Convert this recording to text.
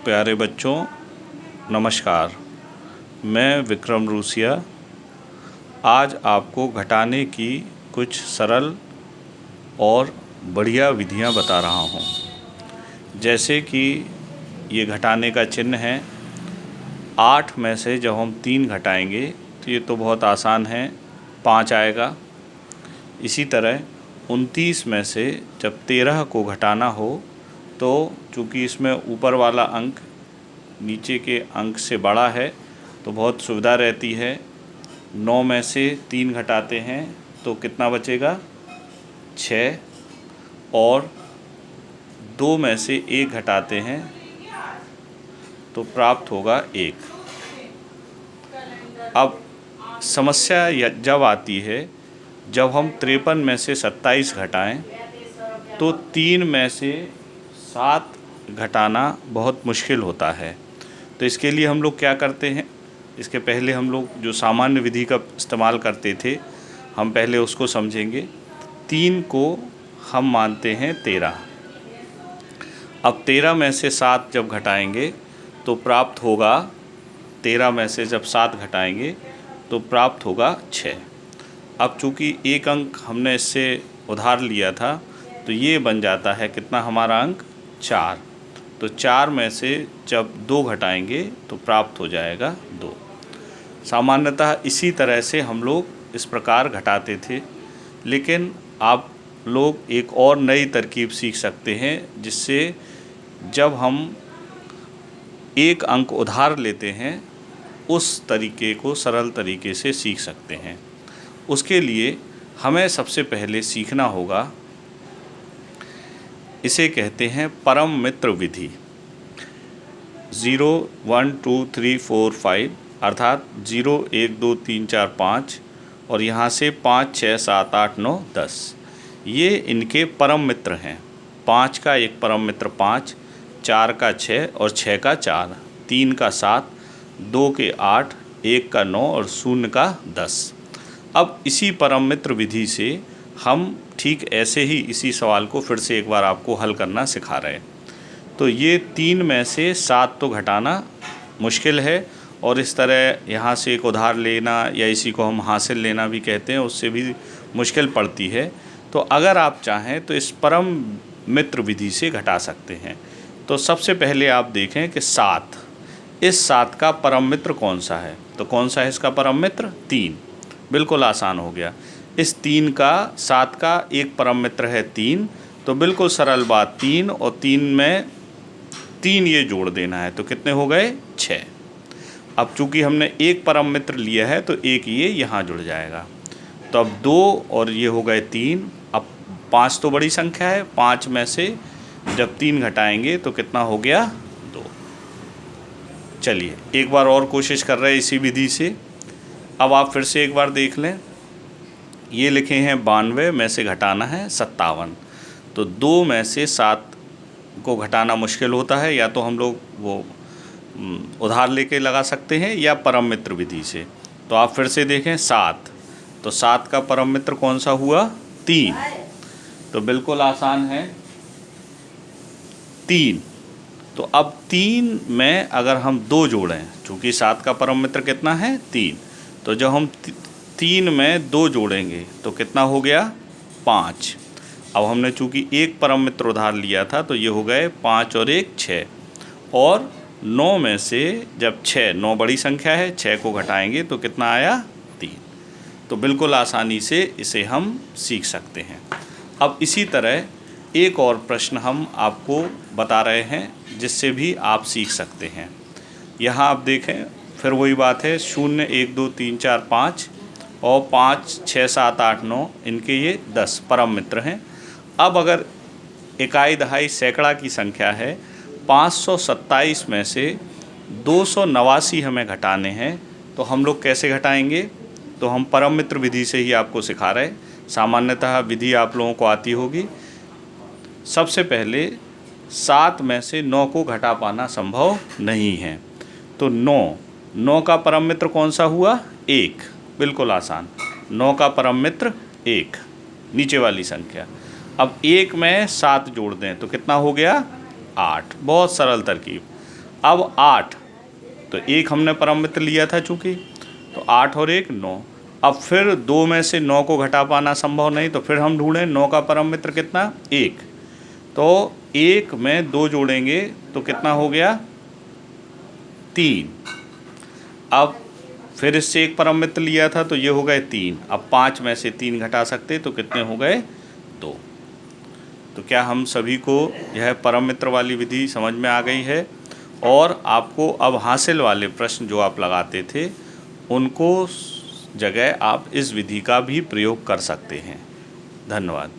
प्यारे बच्चों, नमस्कार। मैं विक्रम रूसिया आज आपको घटाने की कुछ सरल और बढ़िया विधियां बता रहा हूं। जैसे कि ये घटाने का चिन्ह है। 8 में से जब हम 3 घटाएंगे तो ये तो बहुत आसान है, 5 आएगा। इसी तरह 29 में से जब 13 को घटाना हो तो चूँकि इसमें ऊपर वाला अंक नीचे के अंक से बड़ा है तो बहुत सुविधा रहती है। 9 में से 3 घटाते हैं तो कितना बचेगा? 6। और 2 में से 1 घटाते हैं तो प्राप्त होगा 1। अब समस्या जब आती है जब हम 53 में से 27 घटाएं तो 3 में से 7 घटाना बहुत मुश्किल होता है। तो इसके लिए हम लोग क्या करते हैं, इसके पहले हम लोग जो सामान्य विधि का इस्तेमाल करते थे हम पहले उसको समझेंगे। 3 को हम मानते हैं 13। अब 13 में से 7 जब घटाएंगे तो प्राप्त होगा, 13 में से जब 7 घटाएंगे तो प्राप्त होगा 6। अब चूँकि एक अंक हमने इससे उधार लिया था तो ये बन जाता है कितना हमारा अंक? 4। तो 4 में से जब 2 घटाएंगे तो प्राप्त हो जाएगा 2। सामान्यतः इसी तरह से हम लोग इस प्रकार घटाते थे, लेकिन आप लोग एक और नई तरकीब सीख सकते हैं जिससे जब हम एक अंक उधार लेते हैं उस तरीके को सरल तरीके से सीख सकते हैं। उसके लिए हमें सबसे पहले सीखना होगा, इसे कहते हैं परम मित्र विधि। 0 1 2 3 4 5 अर्थात 0 1 2 3 4 5 और यहाँ से 5 6 7 8 9 10 ये इनके परम मित्र हैं। 5 का एक परम मित्र 5, 4 का 6 और 6 का 4, 3 का 7, 2 के 8, 1 का 9 और 0 का 10। अब इसी परम मित्र विधि से हम ठीक ऐसे ही इसी सवाल को फिर से एक बार आपको हल करना सिखा रहे हैं। तो ये 3 में से 7 तो घटाना मुश्किल है और इस तरह यहाँ से एक उधार लेना या इसी को हम हासिल लेना भी कहते हैं, उससे भी मुश्किल पड़ती है। तो अगर आप चाहें तो इस परम मित्र विधि से घटा सकते हैं। तो सबसे पहले आप देखें कि 7, इस 7 का परम मित्र कौन सा है? तो कौन सा है इसका परम मित्र? 3। बिल्कुल आसान हो गया। इस 3 का 7 का एक परम मित्र है 3, तो बिल्कुल सरल बात, 3 और 3 में 3 ये जोड़ देना है तो कितने हो गए? 6। अब चूंकि हमने एक परम मित्र लिया है तो एक ये यहाँ जुड़ जाएगा। तो अब 2 और ये हो गए 3। अब 5 तो बड़ी संख्या है, 5 में से जब 3 घटाएंगे तो कितना हो गया? 2। चलिए एक बार और कोशिश कर रहे हैं इसी विधि से। अब आप फिर से एक बार देख लें, ये लिखे हैं 92 में से घटाना है 57। तो 2 में से 7 को घटाना मुश्किल होता है, या तो हम लोग वो उधार लेके लगा सकते हैं या परम मित्र विधि से। तो आप फिर से देखें 7, तो 7 का परम मित्र कौन सा हुआ? 3। तो बिल्कुल आसान है 3। तो अब 3 में अगर हम 2 जोड़ें, चूँकि 7 का परम मित्र कितना है? 3, तो जब हम 3 में 2 जोड़ेंगे तो कितना हो गया? 5। अब हमने चूँकि एक परम मित्र उधार लिया था तो ये हो गए 5 और 1 6। और 9 में से जब 6, 9 बड़ी संख्या है, 6 को घटाएंगे तो कितना आया? 3। तो बिल्कुल आसानी से इसे हम सीख सकते हैं। अब इसी तरह एक और प्रश्न हम आपको बता रहे हैं जिससे भी आप सीख सकते हैं। यहाँ आप देखें, फिर वही बात है, 0 1 2 3 4 5 और 5 6 7 8 9 इनके ये 10 परम मित्र हैं। अब अगर इकाई दहाई सैकड़ा की संख्या है, 527 में से 289 हमें घटाने हैं तो हम लोग कैसे घटाएंगे? तो हम परम मित्र विधि से ही आपको सिखा रहे हैं। सामान्यतः विधि आप लोगों को आती होगी। सबसे पहले 7 में से 9 को घटा पाना संभव नहीं है, तो 9 का परम मित्र कौन सा हुआ? 1। बिल्कुल आसान, 9 का परम मित्र 1, नीचे वाली संख्या। अब 1 में 7 जोड़ दें तो कितना हो गया? 8। बहुत सरल तरकीब। अब 8, तो 1 हमने परम मित्र लिया था चूँकि, तो 8 और 1 9। अब फिर 2 में से 9 को घटा पाना संभव नहीं, तो फिर हम ढूंढें 9 का परम मित्र कितना, 1। तो 1 में 2 जोड़ेंगे तो कितना हो गया, 3। अब फिर इससे एक परम मित्र लिया था तो ये हो गए 3। अब 5 में से 3 घटा सकते तो कितने हो गए, 2। तो क्या हम सभी को यह परम मित्र वाली विधि समझ में आ गई है? और आपको अब हासिल वाले प्रश्न जो आप लगाते थे उनको जगह आप इस विधि का भी प्रयोग कर सकते हैं। धन्यवाद।